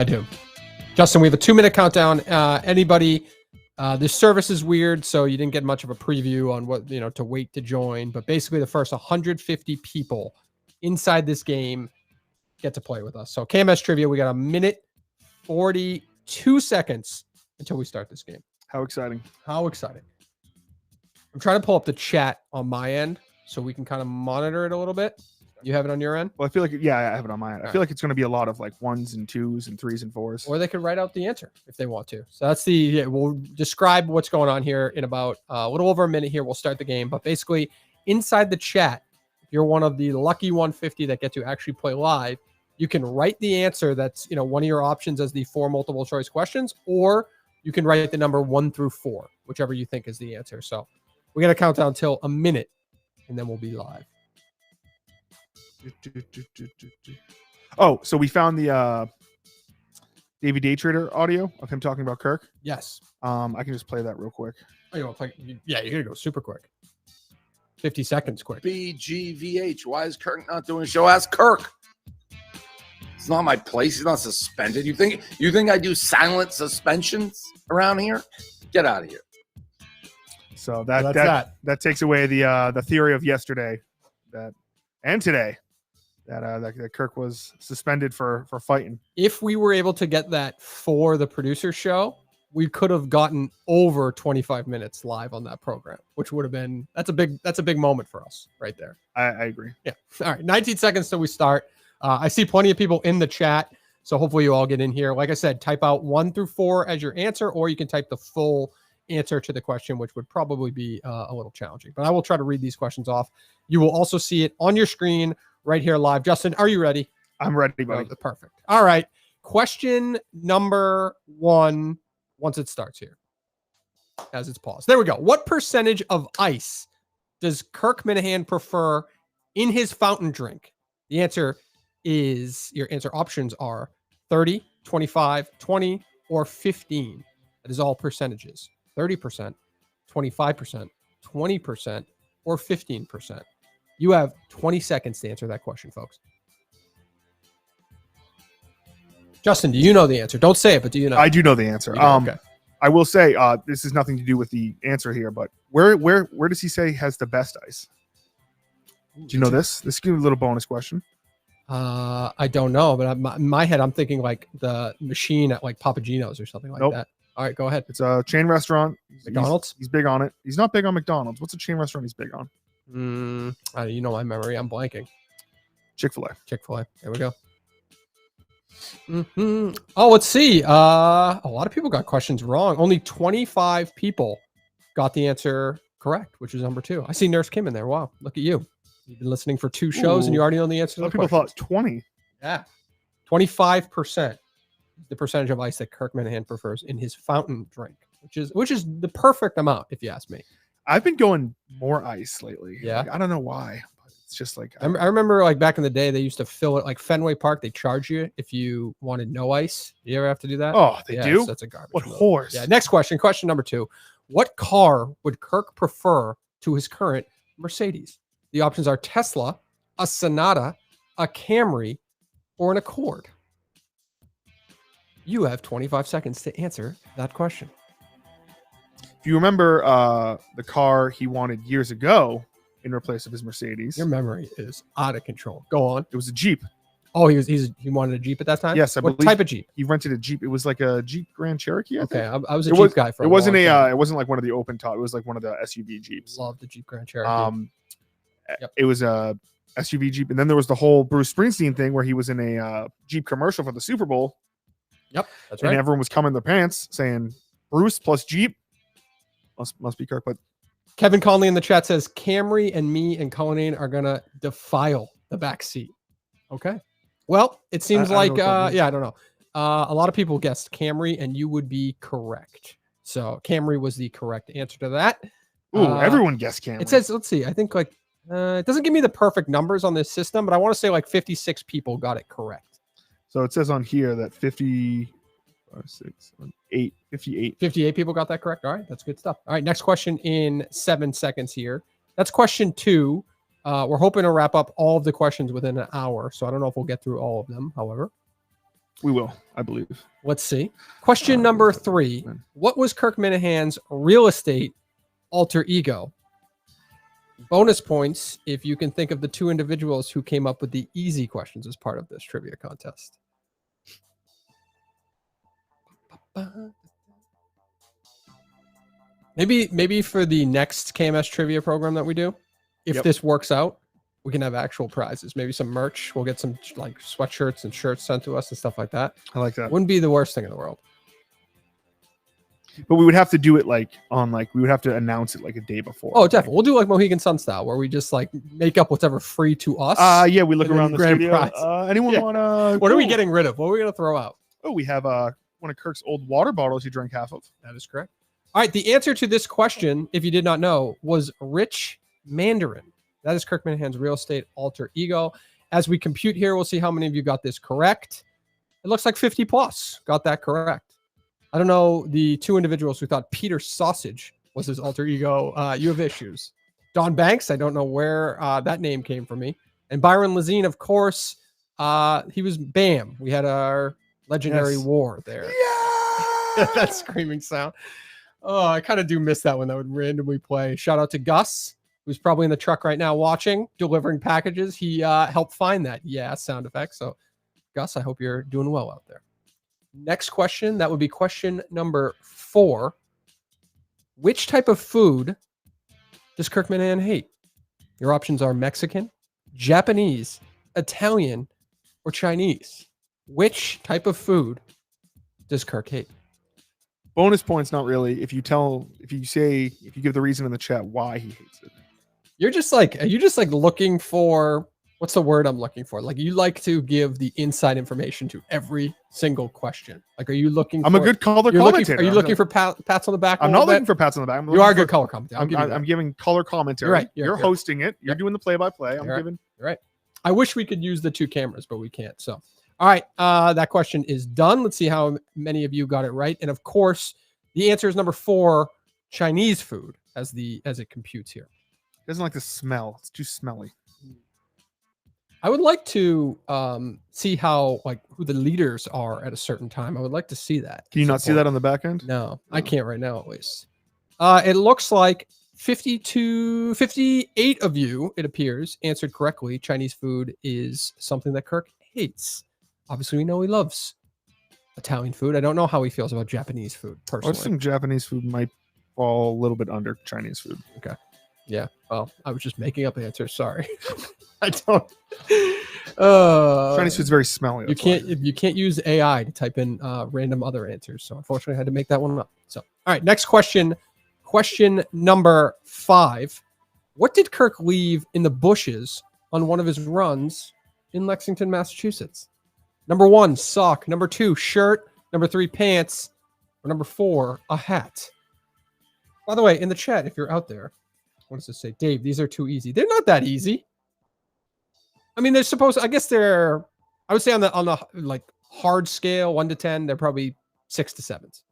I do. Justin, we have a 2-minute countdown. Anybody, this service is weird, so you didn't get much of a preview on what, to wait to join. But basically, the first 150 people inside this game get to play with us. So KMS trivia, we got 1:42 seconds until we start this game. How exciting. How exciting. I'm trying to pull up the chat on my end so we can kind of monitor it a little bit. You have it on your end? Well, I feel like, I have it on my end. I feel like it's going to be a lot of like 1s and 2s and 3s and 4s. Or they could write out the answer if they want to. So that's we'll describe what's going on here in about a little over a minute here. We'll start the game. But basically, inside the chat, if you're one of the lucky 150 that get to actually play live, you can write the answer that's, one of your options as the 4 multiple choice questions, or you can write the number 1 through 4, whichever you think is the answer. So we're going to count down till a minute, and then we'll be live. Oh, so we found the Davey Day Trader audio of him talking about Kirk. Yes. I can just play that real quick. Oh, you want to play? Yeah, you're gonna go super quick. 50 seconds quick. BGVH. Why is Kirk not doing a show? Ask Kirk. It's not my place. He's not suspended. You think I do silent suspensions around here? Get out of here. So that takes away the theory of yesterday and today. That Kirk was suspended for fighting. If we were able to get that for the producer show, we could have gotten over 25 minutes live on that program, which would have been that's a big moment for us right there. I agree. Yeah. All right. 19 seconds till we start. I see plenty of people in the chat, so hopefully you all get in here. Like I said, type out 1 through 4 as your answer, or you can type the full answer to the question, which would probably be a little challenging. But I will try to read these questions off. You will also see it on your screen right here live. Justin, are you ready? I'm ready, buddy. Perfect. All right. Question number 1, once it starts here, as it's paused. There we go. What percentage of ice does Kirk Minahan prefer in his fountain drink? The answer is, your answer options are 30, 25, 20, or 15. That is all percentages. 30%, 25%, 20%, or 15%. You have 20 seconds to answer that question, folks. Justin, do you know the answer? Don't say it, but do you know? I do know the answer. Okay. I will say this has nothing to do with the answer here, but where does he say has the best ice? Do you know this? This gives me a little bonus question. I don't know, but in my head, I'm thinking like the machine at like Papagino's or something like that. All right, go ahead. It's a chain restaurant. McDonald's? He's big on it. He's not big on McDonald's. What's a chain restaurant he's big on? You know my memory. I'm blanking. Chick-fil-A. Chick-fil-A. There we go. Oh, let's see. A lot of people got questions wrong. Only 25 people got the answer correct, which is number 2. I see Nurse Kim in there. Wow, look at you. You've been listening for 2 shows and you already know the answer to the question. People thought 20. Yeah. 25%. The percentage of ice that Kirk Minahan prefers in his fountain drink, which is the perfect amount, if you ask me. I've been going more ice lately. Yeah. I don't know why, but it's just like I remember like back in the day, they used to fill it like Fenway Park. They charge you if you wanted no ice. You ever have to do that? Oh, they do? That's a garbage. What horse? Yeah. Next question. Question number 2. What car would Kirk prefer to his current Mercedes? The options are Tesla, a Sonata, a Camry, or an Accord. You have 25 seconds to answer that question. If you remember the car he wanted years ago in replace of his Mercedes. Your memory is out of control. Go on. It was a Jeep. Oh, he wanted a Jeep at that time? Yes, What type of Jeep? He rented a Jeep. It was like a Jeep Grand Cherokee, I think. I was a Jeep guy for a long time. It wasn't like one of the open top. It was like one of the SUV Jeeps. Love the Jeep Grand Cherokee. It was a SUV Jeep. And then there was the whole Bruce Springsteen thing where he was in a Jeep commercial for the Super Bowl. Yep, that's right. And everyone was coming their pants saying Bruce plus Jeep. Must be Kirk. But Kevin Conley in the chat says Camry and me and Cullinane are going to defile the back seat. Okay. Well, it seems I don't know. A lot of people guessed Camry and you would be correct. So Camry was the correct answer to that. Everyone guessed Camry. It says, let's see, I think like, it doesn't give me the perfect numbers on this system, but I want to say like 56 people got it correct. So it says on here that 58 people got that correct. All right, that's good stuff. All right, next question in 7 seconds here. That's question 2. We're hoping to wrap up all of the questions within an hour, so I don't know if we'll get through all of them, however. We will, I believe. Let's see. Question number 3. What was Kirk Minahan's real estate alter ego? Bonus points if you can think of the 2 individuals who came up with the easy questions as part of this trivia contest. Maybe for the next KMS trivia program that we do, if this works out, we can have actual prizes. Maybe some merch. We'll get some like sweatshirts and shirts sent to us and stuff like that. I like that. Wouldn't be the worst thing in the world. But we would have to do it we would have to announce it like a day before. Oh, definitely. We'll do like Mohegan Sun style, where we just like make up whatever free to us. Yeah, we look around the studio. Anyone want to? What are we getting rid of? What are we going to throw out? Oh, we have one of Kirk's old water bottles he drank half of. That is correct. All right. The answer to this question, if you did not know, was Rich Mandarin. That is Kirk Minahan's real estate alter ego. As we compute here, we'll see how many of you got this correct. It looks like 50 plus got that correct. I don't know the 2 individuals who thought Peter Sausage was his alter ego. You have issues. Don Banks, I don't know where that name came from me. And Byron Lazine, of course, he was Bam. We had our legendary war there. Yeah! That screaming sound. Oh, I kind of do miss that one that would randomly play. Shout out to Gus, who's probably in the truck right now watching, delivering packages. He helped find that sound effect. So, Gus, I hope you're doing well out there. Next question, that would be question number 4. Which type of food does Kirk Minahan hate? Your options are Mexican, Japanese, Italian, or Chinese. Which type of food does Kirk hate? Bonus points, not really. If you give the reason in the chat why he hates it. Are you just like looking for, what's the word I'm looking for? Like you like to give the inside information to every single question. Like, are you looking I'm a good color commentator. Are you looking for pats on the back? I'm not looking for pats on the back. You are a good color commentator. I'm giving color commentary. You're right. You're hosting it. You're doing the play-by-play. You're right. I wish we could use the 2 cameras, but we can't. So, all right. That question is done. Let's see how many of you got it right. And of course, the answer is number 4, Chinese food, as it computes here. Doesn't like the smell. It's too smelly. I would like to see how who the leaders are at a certain time. I would like to see that. Can you not see that on the back end? No, I can't right now at least. It looks like 58 of you, it appears, answered correctly. Chinese food is something that Kirk hates. Obviously, we know he loves Italian food. I don't know how he feels about Japanese food personally. I think Japanese food might fall a little bit under Chinese food. Okay. Yeah. Well, I was just making up answers. Sorry. I don't. Chinese food's very smelly. You can't use AI to type in random other answers. So unfortunately, I had to make that one up. So, all right, next question. Question number 5. What did Kirk leave in the bushes on one of his runs in Lexington, Massachusetts? Number 1, sock. Number 2, shirt. Number 3, pants. Or number 4, a hat. By the way, in the chat, if you're out there, what does this say? Dave, these are too easy. They're not that easy. I mean, I would say on the like hard scale, 1 to 10, they're probably 6 to 7s.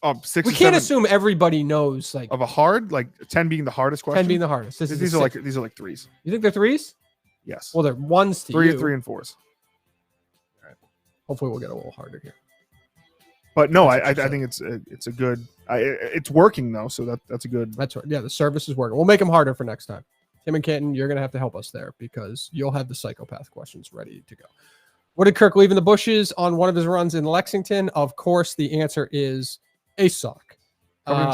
Oh, 6 we to can't 7 assume everybody knows of a hard, like 10 being the hardest question. 10 being the hardest. These are like 3s. You think they're 3s? Yes. Well, they're 1s to 3, you. 3, and 4s. All right. Hopefully, we'll get a little harder here. But no, I think it's a good. It's working though, so that's a good. That's right. Yeah, the service is working. We'll make them harder for next time. Tim and Canton, you're gonna have to help us there because you'll have the psychopath questions ready to go. What did Kirk leave in the bushes on one of his runs in Lexington? Of course, the answer is a sock.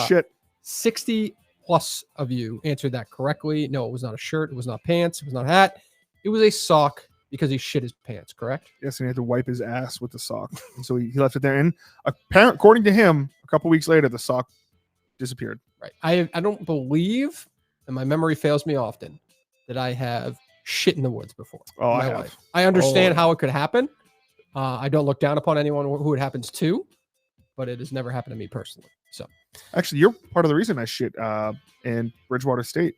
Shit. 60 plus of you answered that correctly. No, it was not a shirt. It was not pants. It was not a hat. It was a sock because he shit his pants, correct? Yes, and he had to wipe his ass with the sock. And so he left it there. And according to him, a couple weeks later, the sock disappeared. Right. I don't believe, and my memory fails me often, that I have shit in the woods before in my life. I understand how it could happen. I don't look down upon anyone who it happens to, but it has never happened to me personally. So, actually, you're part of the reason I shit in Bridgewater State.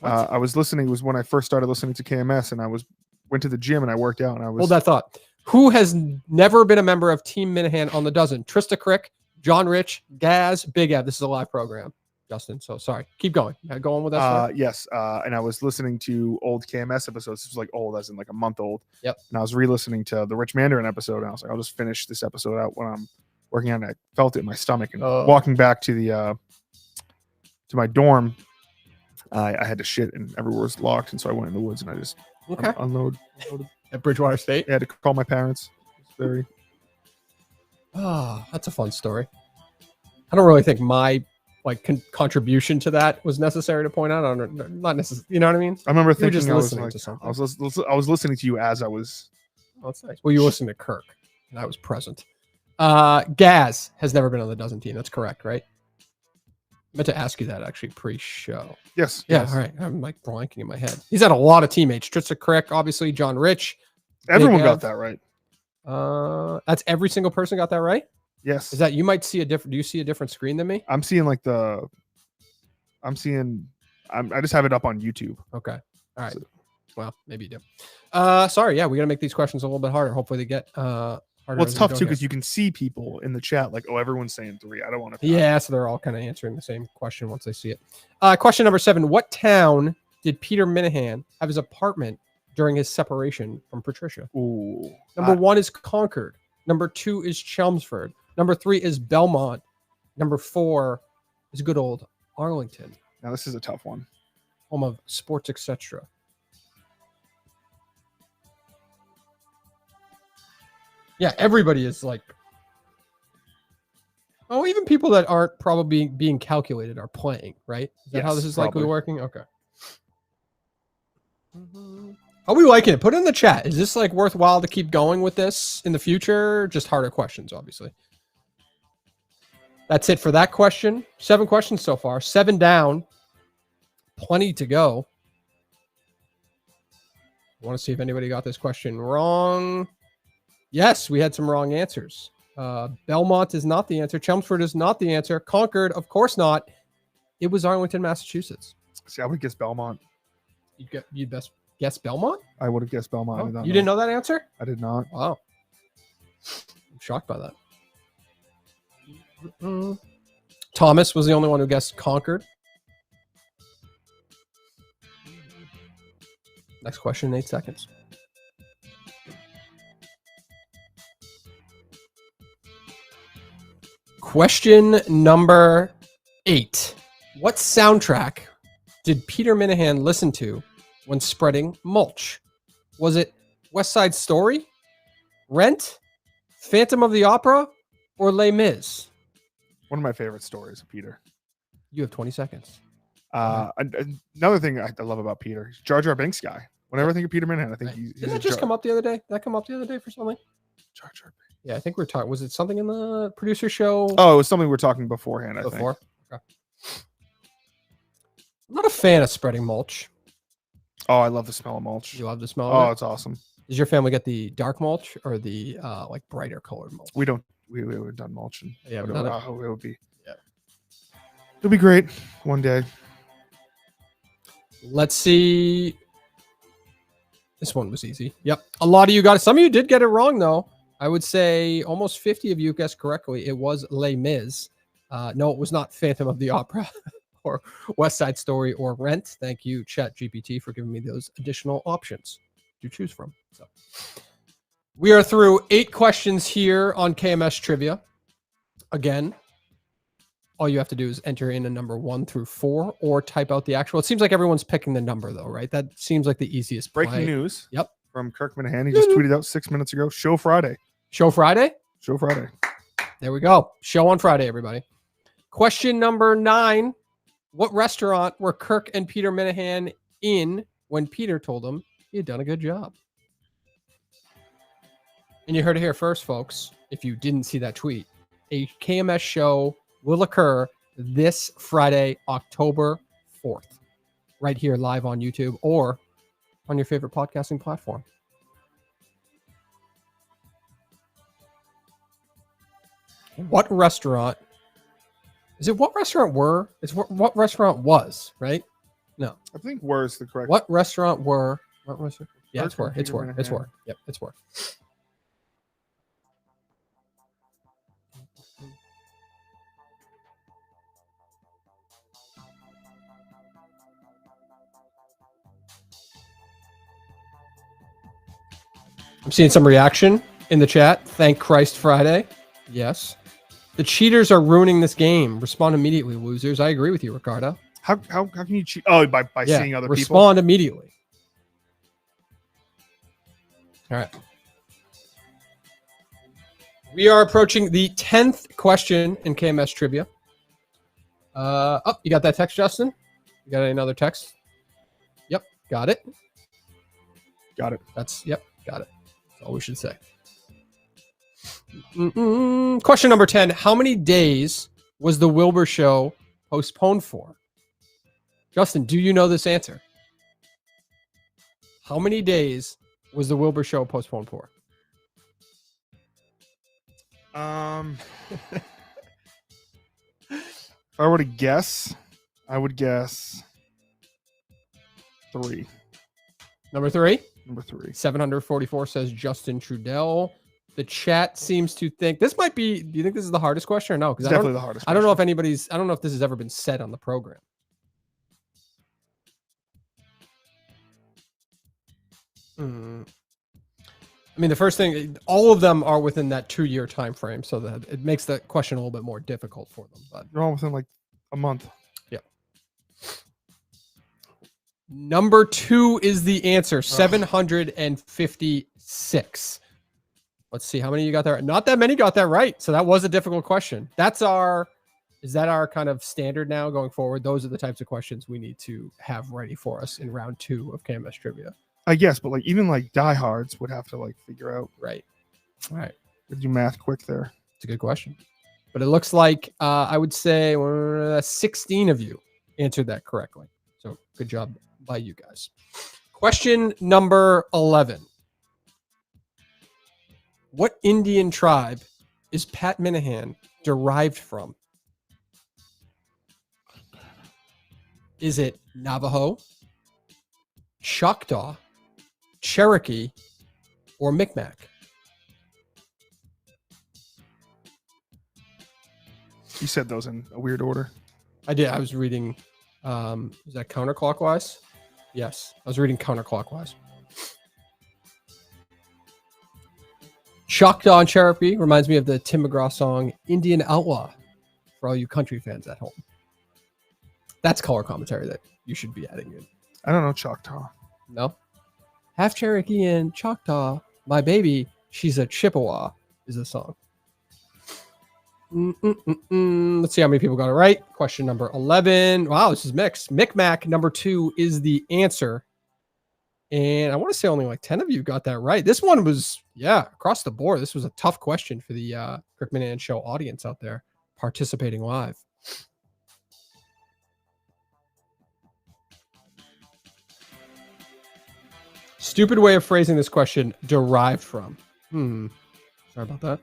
I was listening. It was when I first started listening to KMS, and I went to the gym and I worked out. And I was hold that thought. Who has never been a member of Team Minahan on the dozen? Trista Crick, John Rich, Gaz, Big Ab. This is a live program. Justin. So sorry. Keep going. Go on with that story. Yes. And I was listening to old KMS episodes. This was like old, as in like a month old. Yep. And I was re-listening to the Rich Mandarin episode, and I was like, I'll just finish this episode out when I'm working on it. I felt it in my stomach, and walking back to the to my dorm, I had to shit, and everywhere was locked, and so I went in the woods and I just unloaded at Bridgewater State. I had to call my parents. It's very. Oh, that's a fun story. I don't really think my contribution to that was necessary to point out. Not necessarily, you know what I mean? I remember thinking just I was listening like, to something. I was listening to you as I was. Oh, that's nice. Well, you listened to Kirk, and I was present. Gaz has never been on the dozen team. That's correct, right? I meant to ask you that actually pre-show. Yes. Yeah. Yes. All right. I'm like blanking in my head. He's had a lot of teammates. Tristan Crick, obviously. John Rich. Everyone Big got Ev. that right. That's every single person got that right. Yes. Is that you might see a different? Do you see a different screen than me? I'm seeing I just have it up on YouTube. Okay. All right. Well, maybe you do. Sorry. Yeah, we got to make these questions a little bit harder. Hopefully they get harder. Well, it's as we tough go too here. because you can see people in the chat like, oh, everyone's saying 3. I don't want to. Yeah, so they're all kind of answering the same question once they see it. Question number 7. What town did Peter Minahan have his apartment during his separation from Patricia? Ooh. Number 1 is Concord. Number 2 is Chelmsford. Number 3 is Belmont. Number 4 is good old Arlington, Now this is a tough one. home of sports, etc. Yeah, everybody is like, oh, even people that aren't probably being calculated are playing, right? Is that how Yes, this is likely probably. working? Okay. How are we liking it? Put it in the chat. Is this like worthwhile to keep going with this in the future? Just harder questions, obviously. That's it for that question. 7 questions so far. 7 down. Plenty to go. I want to see if anybody got this question wrong. Yes, we had some wrong answers. Belmont is not the answer. Chelmsford is not the answer. Concord, of course not. It was Arlington, Massachusetts. See, I would guess Belmont. You'd best guess Belmont? I would have guessed Belmont. Oh, I did not you didn't know that answer? I did not. Wow. I'm shocked by that. Thomas was the only one who guessed Concord. Next question in 8 seconds. Question number 8. What soundtrack did Peter Minahan listen to when spreading mulch? Was it West Side Story, Rent, Phantom of the Opera, or Les Mis? One of my favorite stories of Peter. You have 20 seconds. Another thing I love about Peter, he's Jar Jar Binks guy. Whenever I think of Peter Minahan, I think Right. he's Did a that just Jar- come up the other day? Did that come up the other day for something? Jar Jar Binks. Yeah, I think we're talking. Was it something in the producer show Oh, it was something we were talking beforehand. I before? think. Okay. I'm not a fan of spreading mulch. Oh, I love the smell of mulch. You love the smell Oh, of it? it's awesome. Does your family get the dark mulch or the like brighter colored mulch? We don't. We haven't done mulching. Yeah, but but it would be. Yeah. It'll be great one day. Let's see. This one was easy. Yep. A lot of you got it. Some of you did get it wrong, though. I would say almost 50 of you guessed correctly. It was Les Mis. No, it was not Phantom of the Opera or West Side Story or Rent. Thank you, ChatGPT, for giving me those additional options to choose from. So we are through 8 questions here on KMS Trivia. Again, all you have to do is enter in a number 1 through 4 or type out the actual. It seems like everyone's picking the number, though, right? That seems like the easiest play. Breaking news. Yep. From Kirk Minahan. He just tweeted out 6 minutes ago. Show Friday. Show Friday? Show Friday. There we go. Show on Friday, everybody. Question number 9. What restaurant were Kirk and Peter Minahan in when Peter told him he had done a good job? And you heard it here first, folks. If you didn't see that tweet, a KMS show will occur this Friday, October 4th, right here live on YouTube or on your favorite podcasting platform. What restaurant? Is it what restaurant were? It's what restaurant was, right? No. I think were is the correct. What restaurant were? What restaurant? Yeah, it's Kirk were. and It's Peter were. It's Minahan. were. Yep, it's were. I'm seeing some reaction in the chat. Thank Christ Friday. Yes. The cheaters are ruining this game. Respond immediately, losers. I agree with you, Ricardo. How can you cheat? Oh, by seeing other people. Respond immediately. All right. We are approaching the 10th question in KMS trivia. You got that text, Justin? You got another text? Yep, got it. Got it. Got it. That's all we should say. Question number 10. How many days was the Wilbur show postponed for? Justin, do you know this answer? How many days was the Wilbur show postponed for? If I were to guess, I would guess 3. Number 3. Number 3. 744 says Justin Trudell. The chat seems to think this might be. Do you think this is the hardest question or no? Because Definitely the hardest. I don't know if anybody's. I don't know if this has ever been said on the program. I mean, the first thing, all of them are within that 2-year time frame, so that it makes the question a little bit more difficult for them. But they're all within like a month. Yeah. Number 2 is the answer. 756. Let's see how many you got there. Not that many got that right. So that was a difficult question. Is that our kind of standard now going forward? Those are the types of questions we need to have ready for us in round 2 of KMS trivia. I guess, but like even like diehards would have to like figure out. Right. All right. Did you math quick there? It's a good question. But it looks like I would say 16 of you answered that correctly. So good job by you guys. Question number 11. What Indian tribe is Pat Minahan derived from? Is it Navajo, Choctaw, Cherokee, or Micmac? You said those in a weird order. I did. I was reading. Is that counterclockwise? Yes, I was reading counterclockwise. Choctaw and Cherokee reminds me of the Tim McGraw song Indian Outlaw for all you country fans at home. That's color commentary that you should be adding in. I don't know Choctaw. No? Half Cherokee and Choctaw, my baby, she's a Chippewa is the song. Let's see how many people got it right. Question number 11. Wow, this is mixed. Micmac number 2 is the answer. And I want to say only like 10 of you got that right. This one was, across the board. This was a tough question for the Kirk Minahan Show audience out there participating live. Stupid way of phrasing this question, derived from. Sorry about that.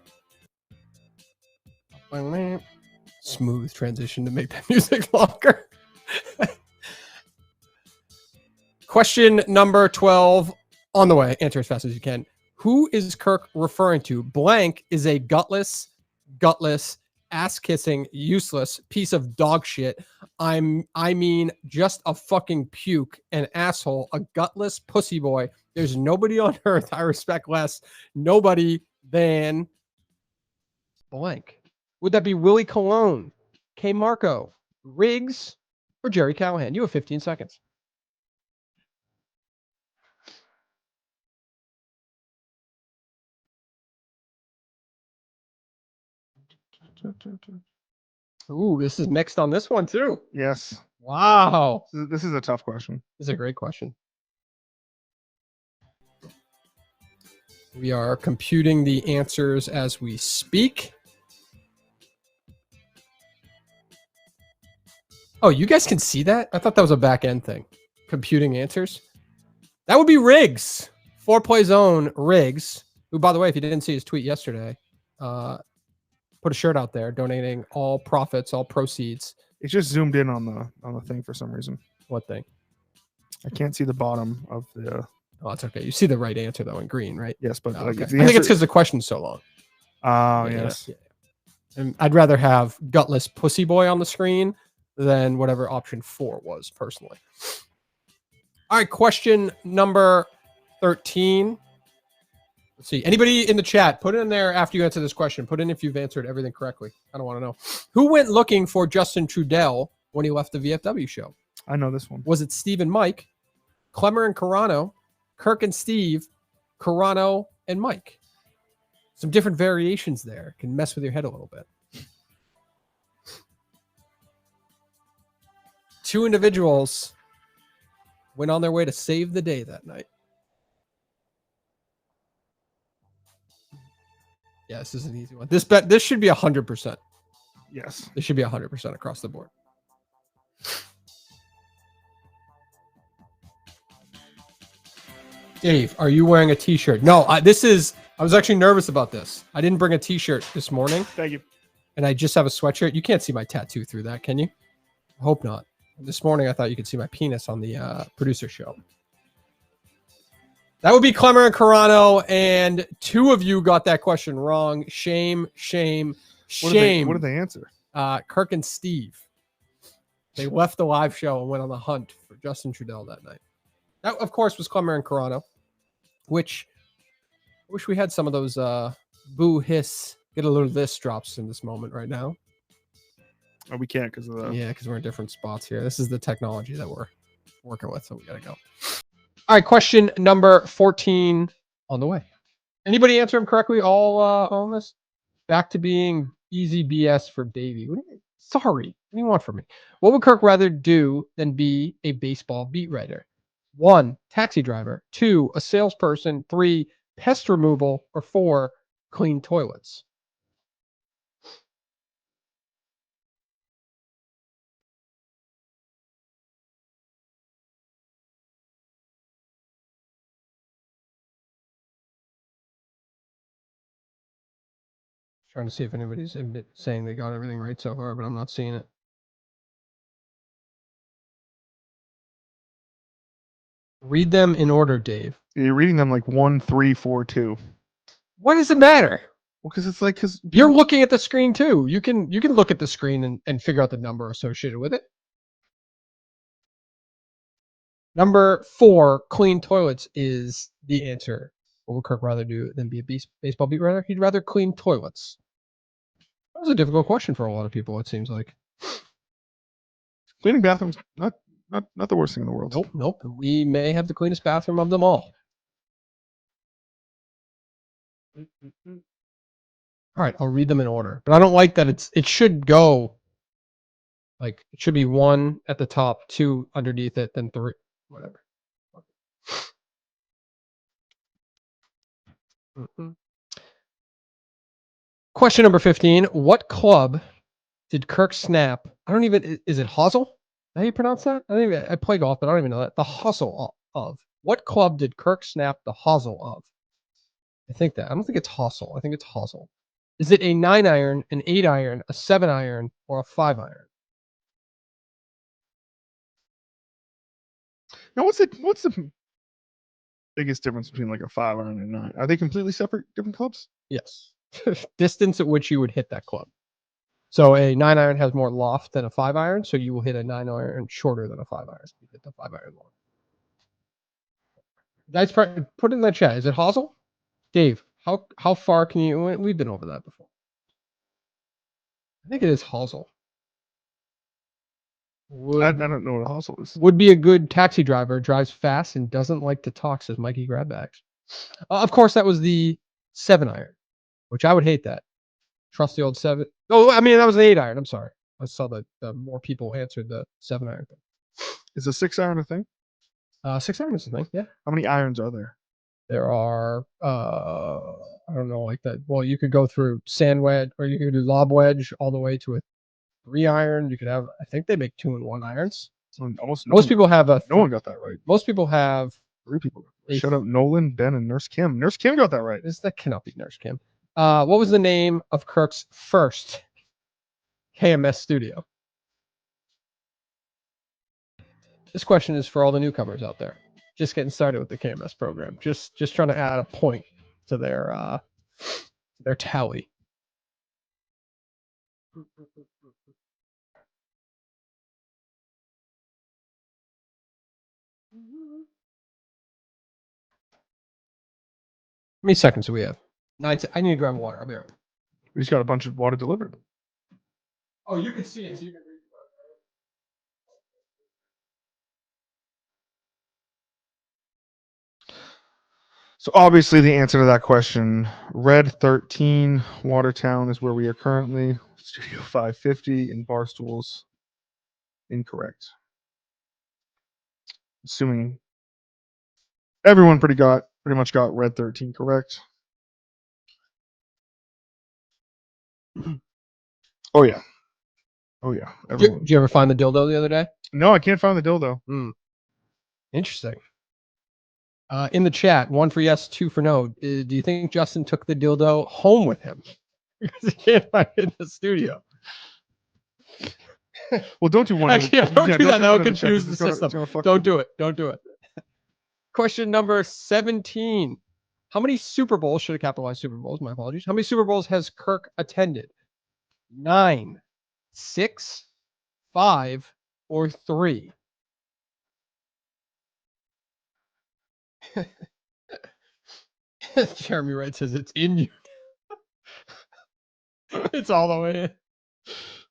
Smooth transition to make that music longer. Question number 12 on the way. Answer as fast as you can. Who is Kirk referring to? Blank is a gutless, ass-kissing, useless piece of dog shit. I mean, just a fucking puke, an asshole, a gutless pussy boy. There's nobody on earth I respect less. Nobody than blank. Would that be Willie Colon, K. Marco, Riggs, or Jerry Callahan? You have 15 seconds. Ooh, this is mixed on this one too. Yes. Wow. This is a tough question. This is a great question. We are computing the answers as we speak. Oh, you guys can see that? I thought that was a back end thing. Computing answers. That would be Riggs. 4Play Zone Riggs, who, by the way, if you didn't see his tweet yesterday, put a shirt out there donating all profits, all proceeds. It just zoomed in on the thing for some reason. What thing? I can't see the bottom of the. Oh, that's okay. You see the right answer though in green, right? Yes, but Oh, like, okay. the I think it's answer- because the question's so long. Oh, Yeah, yes. yeah. And I'd rather have gutless pussy boy on the screen than whatever option 4 was personally. All right, question number 13. Let's see. Anybody in the chat, put it in there after you answer this question. Put in if you've answered everything correctly. I don't want to know. Who went looking for Justin Trudell when he left the VFW show? I know this one. Was it Steve and Mike, Clemmer and Carano, Kirk and Steve, Carano and Mike? Some different variations there can mess with your head a little bit. Two individuals went on their way to save the day that night. Yeah, this is an easy one. This should be 100%. Yes. This should be 100% across the board. Dave, are you wearing a t-shirt? No, I was actually nervous about this. I didn't bring a t-shirt this morning. Thank you. And I just have a sweatshirt. You can't see my tattoo through that, can you? I hope not. This morning, I thought you could see my penis on the producer show. That would be Clemmer and Carano, and two of you got that question wrong. Shame, shame, shame. What did they answer? Kirk and Steve. They left the live show and went on the hunt for Justin Trudell that night. That, of course, was Clemmer and Carano, which I wish we had some of those boo hiss, get a little this drops in this moment right now. Oh, we can't because of the... Yeah, because we're in different spots here. This is the technology that we're working with, so we got to go. All right, question number 14 on the way. Anybody answer them correctly all on this? Back to being easy BS for Davey. Sorry. What do you want from me? What would Kirk rather do than be a baseball beat writer? 1, taxi driver. 2, a salesperson. 3, pest removal. Or 4, clean toilets. Trying to see if anybody's saying they got everything right so far, but I'm not seeing it. Read them in order, Dave. You're reading them like 1, 3, 4, 2. What does it matter? Well, because it's like You're looking at the screen too. You can look at the screen and figure out the number associated with it. Number 4, clean toilets is the answer. What would Kirk rather do than be a baseball beat writer? He'd rather clean toilets. That was a difficult question for a lot of people, it seems like. cleaning bathrooms, not the worst thing in the world. Nope. We may have the cleanest bathroom of them all. All right, I'll read them in order. But I don't like that it should go like it should be 1 at the top, 2 underneath it, then 3, whatever. Question number 15. What club did Kirk snap? Is it hustle? How do you pronounce that? I play golf, but I don't even know that. The hustle of. What club did Kirk snap the hustle of? I don't think it's hustle. I think it's hustle. Is it a 9-iron, an 8-iron, a 7-iron, or a 5-iron? Now, what's the biggest difference between like a 5-iron and a 9? Are they completely separate, different clubs? Yes. Distance at which you would hit that club. So a 9-iron has more loft than a 5-iron, so you will hit a 9-iron shorter than a 5-iron. You hit the 5-iron long. Guys, put it in the chat. Is it hosel? Dave, how far can you? We've been over that before. I think it is hosel. I don't know what a hustle is. Would be a good taxi driver, drives fast and doesn't like to talk, says Mikey Grabbags. Of course, that was the 7-iron, which I would hate that. Trust the old 7. Oh, I mean, that was an 8-iron. I'm sorry. I saw that more people answered the 7-iron thing. Is a 6-iron a thing? 6-iron is a thing, yeah. How many irons are there? There are, I don't know, like that. Well, you could go through sand wedge, or you could do lob wedge all the way to a 3-iron. You could have, I think they make 2-in-1 irons. So Most people have no one got that right. Most people have 3 people. Shout out Nolan, Ben, and Nurse Kim. Nurse Kim got that right. That cannot be Nurse Kim. What was the name of Kirk's first KMS studio? This question is for all the newcomers out there. Just getting started with the KMS program. Just trying to add a point to their tally. many seconds do we have? 9. I need to grab water. I'll be right back. We just got a bunch of water delivered. Oh, you can see it. So you can read So obviously the answer to that question, Red 13, Watertown is where we are currently. Studio 550 in Barstool's incorrect. Assuming everyone pretty much got Red 13 correct. Oh yeah. Oh yeah. Everyone. Did you ever find the dildo the other day? No, I can't find the dildo. Interesting. In the chat, 1 for yes, 2 for no. Do you think Justin took the dildo home with him? Because he can't find it in the studio. Well, don't do one. Actually, don't do that. That'll confuse the It's gonna system. fuck- Don't do it. Don't do it. Question number 17. How many Super Bowls, should have capitalized Super Bowls, my apologies. How many Super Bowls has Kirk attended? 9, 6, 5, or 3? Jeremy Wright says it's in you. It's all the way in.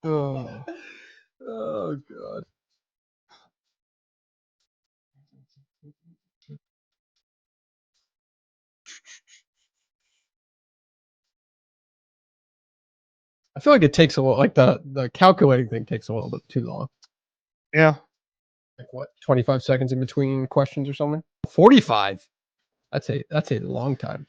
Oh, God. I feel like it takes a little, like the calculating thing takes a little bit too long. Yeah. Like what, 25 seconds in between questions or something? 45. That's a long time.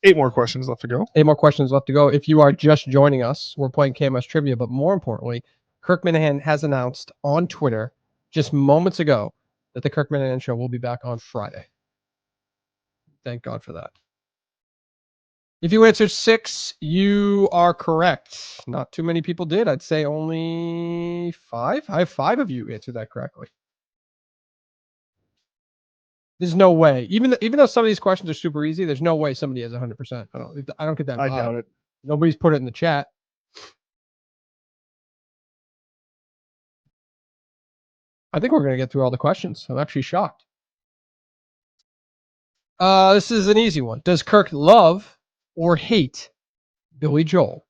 8 more questions left to go. 8 more questions left to go. If you are just joining us, we're playing KMS Trivia, but more importantly, Kirk Minahan has announced on Twitter just moments ago that the Kirk Minahan Show will be back on Friday. Thank God for that. If you answered 6, you are correct. Not too many people did. I'd say only 5. I have 5 of you answered that correctly. There's no way. Even though some of these questions are super easy, there's no way somebody has 100%. I don't get that. I doubt it. Nobody's put it in the chat. I think we're going to get through all the questions. I'm actually shocked. This is an easy one. Does Kirk love or hate Billy Joel?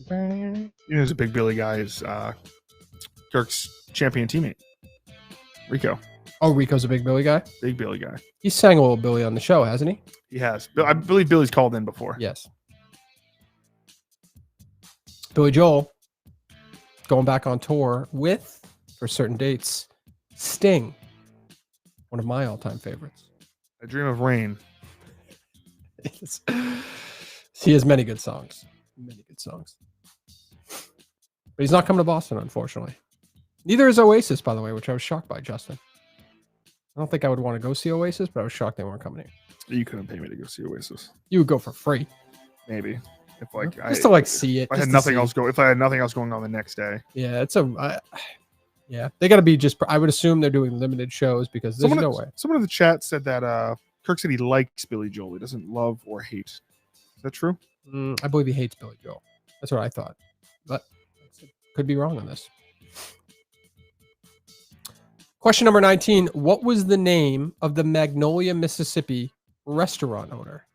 You know, who's a big Billy guy is Kirk's champion teammate, Rico. Oh, Rico's a big Billy guy? Big Billy guy. He sang a little Billy on the show, hasn't he? He has. I believe Billy's called in before. Yes. Billy Joel going back on tour with, for certain dates, Sting. One of my all-time favorites. I Dream of Rain. He has many good songs. Many good songs. But he's not coming to Boston, unfortunately. Neither is Oasis, by the way, which I was shocked by, Justin. I don't think I would want to go see Oasis, but I was shocked they weren't coming here. You couldn't pay me to go see Oasis. You would go for free. Maybe. If like just to see it. If I had nothing else going on the next day. Yeah, yeah, they got to be just. I would assume they're doing limited shows because there's no way. Someone in the chat said that Kirk said he likes Billy Joel. He doesn't love or hate. Is that true? I believe he hates Billy Joel. That's what I thought, but could be wrong on this. Question number 19. What was the name of the Magnolia, Mississippi restaurant owner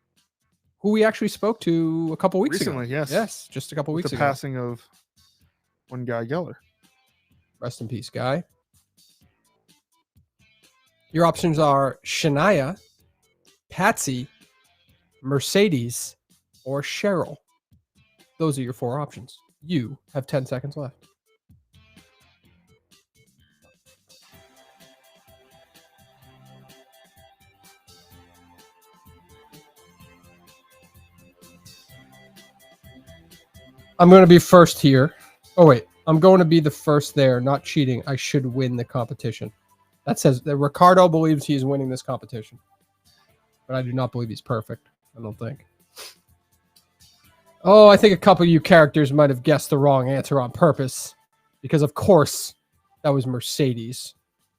who we actually spoke to a couple weeks Recently, ago? yes. Yes, just a couple weeks the ago. Passing of one Guy Geller. Rest in peace, Guy. Your options are Shania, Patsy, Mercedes, or Cheryl. Those are your 4 options. You have 10 seconds left. I'm going to be first here. Oh, wait. I'm going to be the first there. Not cheating. I should win the competition. That says that Ricardo believes he's winning this competition. But I do not believe he's perfect. I don't think. Oh, I think a couple of you characters might have guessed the wrong answer on purpose. Because, of course, that was Mercedes.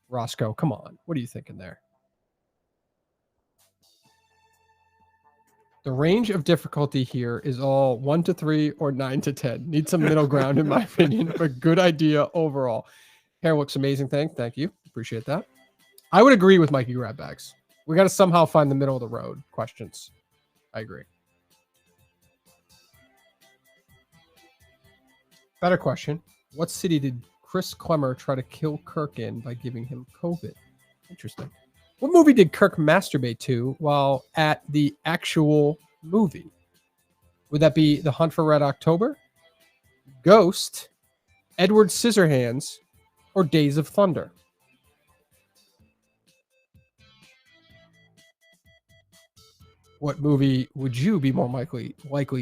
Roscoe, come on. What are you thinking there? The range of difficulty here is all 1 to 3 or 9 to 10. Need some middle ground, in my opinion, but good idea overall. Hair looks amazing. Thank you. Appreciate that. I would agree with Mikey Grabbags. We got to somehow find the middle of the road questions. I agree. Better question. What city did Chris Clemmer try to kill Kirk in by giving him COVID? Interesting. What movie did Kirk masturbate to while at the actual movie? Would that be The Hunt for Red October, Ghost, Edward Scissorhands, or Days of Thunder? What movie would you be more likely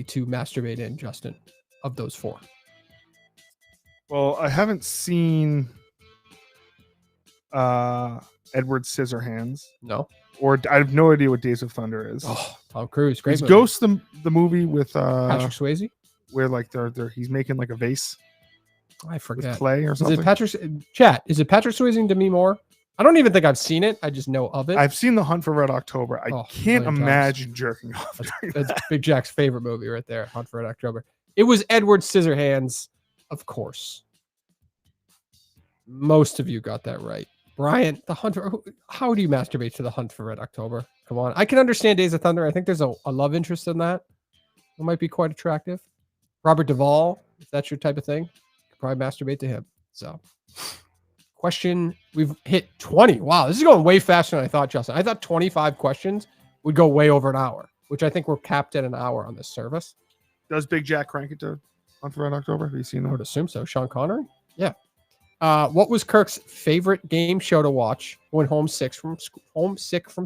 to masturbate in, Justin, of those four? Well, I haven't seen Edward Scissorhands. No. Or I have no idea what Days of Thunder is. Oh, Tom Cruise. Great Is movie. Ghost the movie with Patrick Swayze? where like he's making like a vase I with forget. clay or Is something? it Patrick Swayze and Demi Moore? I don't even think I've seen it. I just know of it. I've seen The Hunt for Red October. I Oh, can't million times. imagine jerking off. during That's that. Big Jack's favorite movie right there, Hunt for Red October. It was Edward Scissorhands, of course. Most of you got that right. Brian, how do you masturbate to The Hunt for Red October? Come on. I can understand Days of Thunder. I think there's a love interest in that. It might be quite attractive. Robert Duvall, if that's your type of thing, you could probably masturbate to him. So, question, we've hit 20. Wow, this is going way faster than I thought, Justin. I thought 25 questions would go way over an hour, which I think we're capped at an hour on this service. Does Big Jack crank it to Hunt for Red October? Have you seen I that? would assume so. Sean Connery? Yeah. What was Kirk's favorite game show to watch when homesick from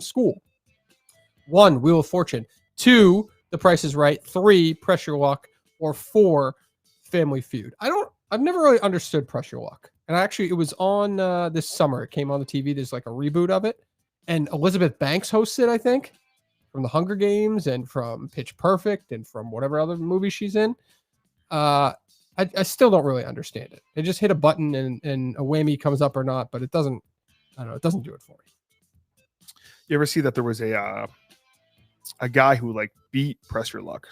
school? 1, Wheel of Fortune. 2, The Price is Right. 3, Pressure Luck. Or 4, Family Feud. I've never really understood Pressure Luck. And actually, it was on this summer. It came on the TV. There's like a reboot of it. And Elizabeth Banks hosted, I think, from The Hunger Games and from Pitch Perfect and from whatever other movie she's in. I still don't really understand it. They just hit a button and a whammy comes up or not, but it doesn't, I don't know, it doesn't do it for me. You ever see that there was a guy who like beat Pressure Luck?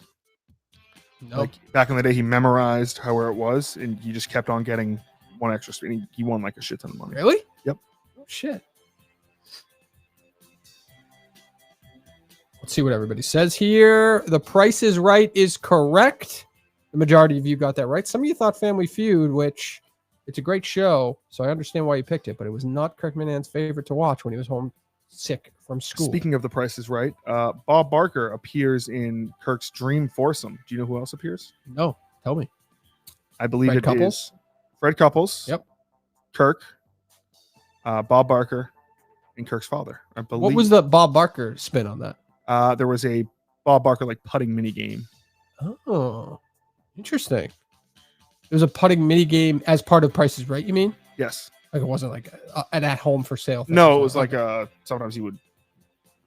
Nope. Like back in the day, he memorized where it was, and he just kept on getting one extra spin. He won like a shit ton of money. Really? Yep. Oh, shit. Let's see what everybody says here. The Price is Right is correct. The majority of you got that right. Some of you thought Family Feud, which it's a great show, so I understand why you picked it, but it was not Kirk Minahan's favorite to watch when he was home sick from school. Speaking of The Price is Right, Bob Barker appears in Kirk's dream foursome. Do you know who else appears? No, tell me. I believe Fred it Couples? is Fred Couples. Yep. Kirk, Bob Barker, and Kirk's father. I believe. What was the Bob Barker spin on that? There was a Bob Barker like putting mini game. Oh, interesting. It was a putting mini game as part of Price is Right, you mean? Yes. Like it wasn't like an at home for sale thing. No, it was like sometimes he would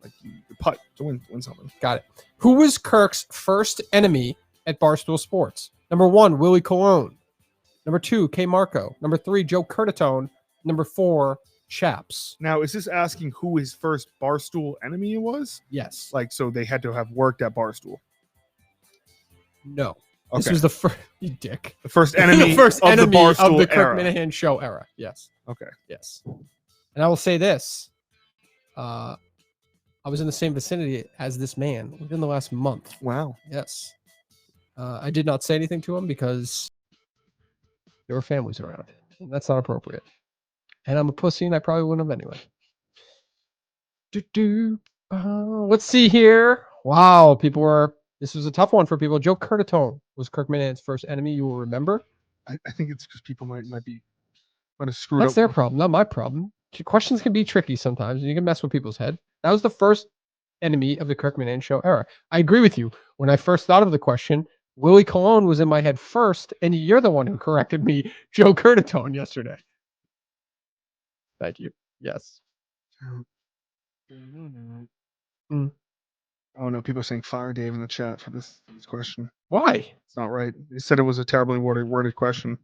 like you putt to win something. Got it. Who was Kirk's first enemy at Barstool Sports? Number 1, Willie Colon. Number 2, K Marco. Number 3, Joe Curtatone. Number 4, Chaps. Now, is this asking who his first Barstool enemy was? Yes. Like, so they had to have worked at Barstool. No. Okay. This was the first. You dick. The first enemy, the first of enemy the Barstool of the Kirk era. Minahan show era. Yes. Okay. Yes. And I will say this. I was in the same vicinity as this man within the last month. Wow. Yes. I did not say anything to him because there were families around. And that's not appropriate. And I'm a pussy and I probably wouldn't have anyway. Let's see here. Wow. This was a tough one for people. Joe Curtatone was Kirk Minahan's first enemy. You will remember. I think it's because people might have screwed That's up. their problem, not my problem. Questions can be tricky sometimes, and you can mess with people's head. That was the first enemy of the Kirk Minahan show era. I agree with you. When I first thought of the question, Willie Colon was in my head first, and you're the one who corrected me, Joe Curtatone, yesterday. Thank you. Yes. Oh no, people are saying fire Dave in the chat for this question. Why? It's not right. They said it was a terribly worded question.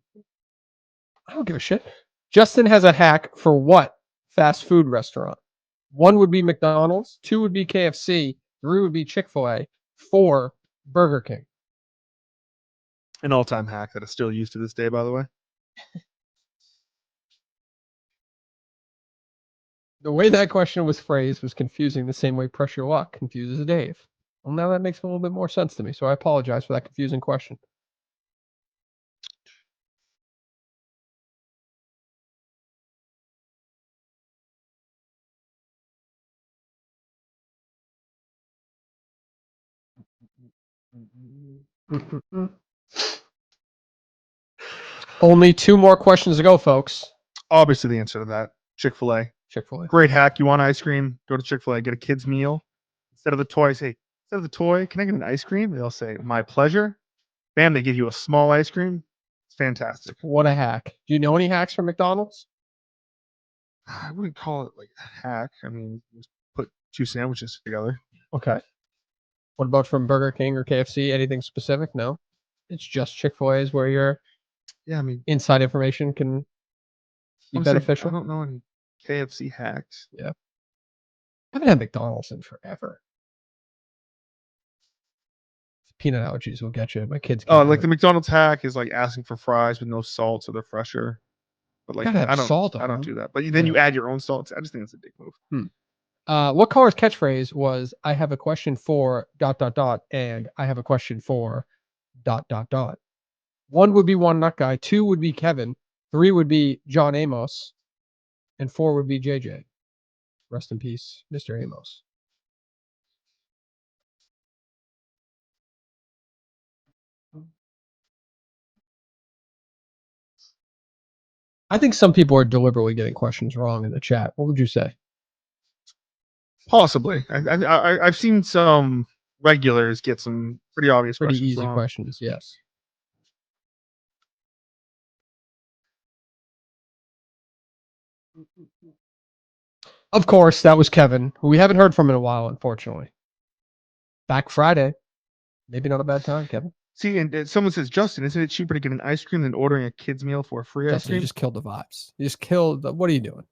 I don't give a shit. Justin has a hack for what fast food restaurant. 1 would be McDonald's, 2 would be KFC, 3 would be Chick-fil-A, 4 Burger King. An all-time hack that is still used to this day, by the way. The way that question was phrased was confusing the same way Pressure Luck confuses Dave. Well, now that makes a little bit more sense to me, so I apologize for that confusing question. Only 2 more questions to go, folks. Obviously, the answer to that, Chick-fil-A. Chick-fil-A. Great hack. You want ice cream? Go to Chick-fil-A. Get a kid's meal. Instead of the toy, say, instead of the toy, can I get an ice cream? They'll say, my pleasure. Bam, they give you a small ice cream. It's fantastic. What a hack. Do you know any hacks from McDonald's? I wouldn't call it like a hack. I mean, just put 2 sandwiches together. Okay. What about from Burger King or KFC? Anything specific? No. It's just Chick-fil-A is where your Yeah, I mean, inside information can be honestly, beneficial. I don't know any KFC hacks. Yeah. I haven't had McDonald's in forever. Peanut allergies will get you. My kids. Oh, like the McDonald's hack is like asking for fries with no salt so they're fresher. But like Gotta have I don't salt on I don't them. do that. But then you add your own salt. I just think that's a dick move. What caller's catchphrase was "I have a question for ... and I have a question for ... 1 would be One Nut Guy, 2 would be Kevin, 3 would be John Amos, and 4 would be JJ. Rest in peace, Mr. Amos. I think some people are deliberately getting questions wrong in the chat. What would you say? Possibly. I've seen some regulars get some pretty obvious Pretty questions easy wrong. questions, yes. Of course, that was Kevin, who we haven't heard from in a while, unfortunately. Back Friday. Maybe not a bad time, Kevin. See, and someone says, Justin, isn't it cheaper to get an ice cream than ordering a kid's meal for a free ice Justin, cream? you just killed the vibes. You just killed the... What are you doing?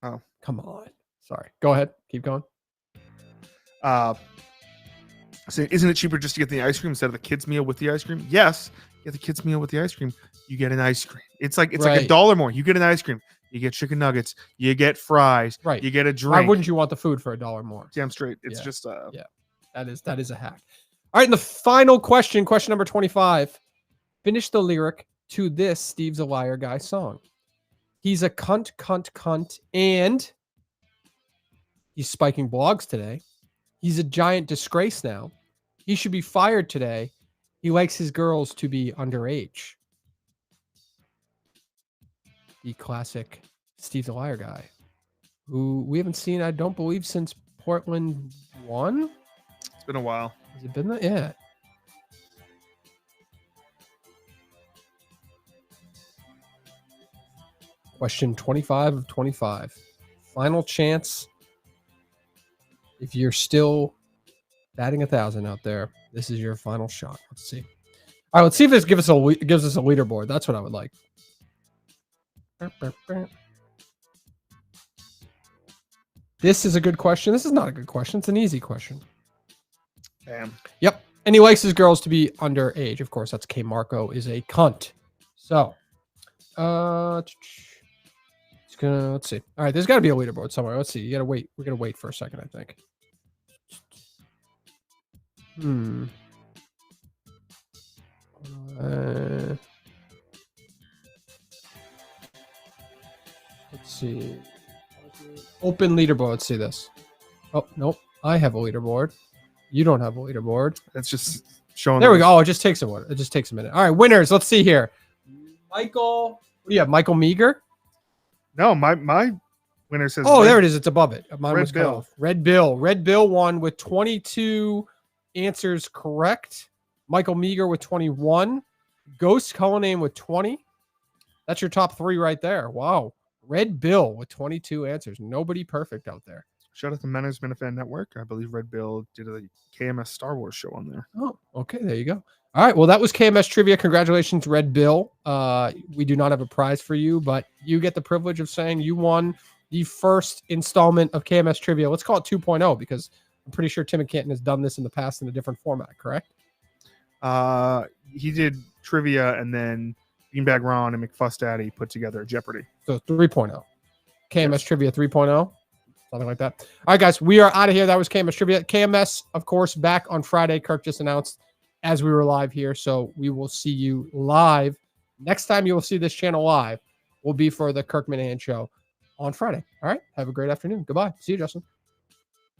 Oh. Come on. Sorry. Go ahead. Keep going. So isn't it cheaper just to get the ice cream instead of the kids' meal with the ice cream? Yes. Get the kids' meal with the ice cream. You get an ice cream. It's like $1 more. You get an ice cream. You get chicken nuggets. You get fries. Right. You get a drink. Why wouldn't you want the food for $1 more? Damn straight. It's Yeah. just Yeah. That is a hack. All right, and the final question number 25. Finish the lyric to this Steve's a Liar Guy song. He's a cunt, and he's spiking blogs today. He's a giant disgrace now. He should be fired today. He likes his girls to be underage. The classic Steve the Liar Guy, who we haven't seen, I don't believe, since Portland won. It's been a while. Has it been that? Yeah. Question 25 of 25. Final chance. If you're still batting 1,000 out there, this is your final shot. Let's see. All right, let's see if this gives us a leaderboard. That's what I would like. This is a good question. This is not a good question. It's an easy question. Damn. Yep. And he likes his girls to be underage. Of course, that's K. Marco is a cunt. So, let's see. All right, there's got to be a leaderboard somewhere. Let's see. You got to wait. We're going to wait for a second, I think. Let's see. Open leaderboard. Let's see this. Oh, nope. I have a leaderboard. You don't have a leaderboard. It's just showing. There we go. Oh, it just takes a minute. It just takes a minute. All right, winners. Let's see here. Michael. What do you have? Michael Meager? No, my winner says. Oh, there it is. It's above it. Mine Red was cut Bill. off. Red Bill. Red Bill won with 22 answers correct. Michael Meager with 21. Ghost Cullinane with 20. That's your top 3 right there. Wow. Red Bill with 22 answers. Nobody perfect out there. Shout out to Manners Minifan Network. I believe Red Bill did a KMS Star Wars show on there. Oh, okay. There you go. All right. Well, that was KMS Trivia. Congratulations, Red Bill. We do not have a prize for you, but you get the privilege of saying you won the first installment of KMS Trivia. Let's call it 2.0 because I'm pretty sure Tim and Canton has done this in the past in a different format, correct? He did trivia, and then Beanbag Ron and McFuss Daddy put together Jeopardy. So 3.0. KMS Trivia 3.0. Something like that. All right, guys, we are out of here. That was KMS Trivia. KMS, of course, back on Friday. Kirk just announced as we were live here. So we will see you live. Next time you will see this channel live will be for the Kirk Minahan Show on Friday. All right. Have a great afternoon. Goodbye. See you, Justin.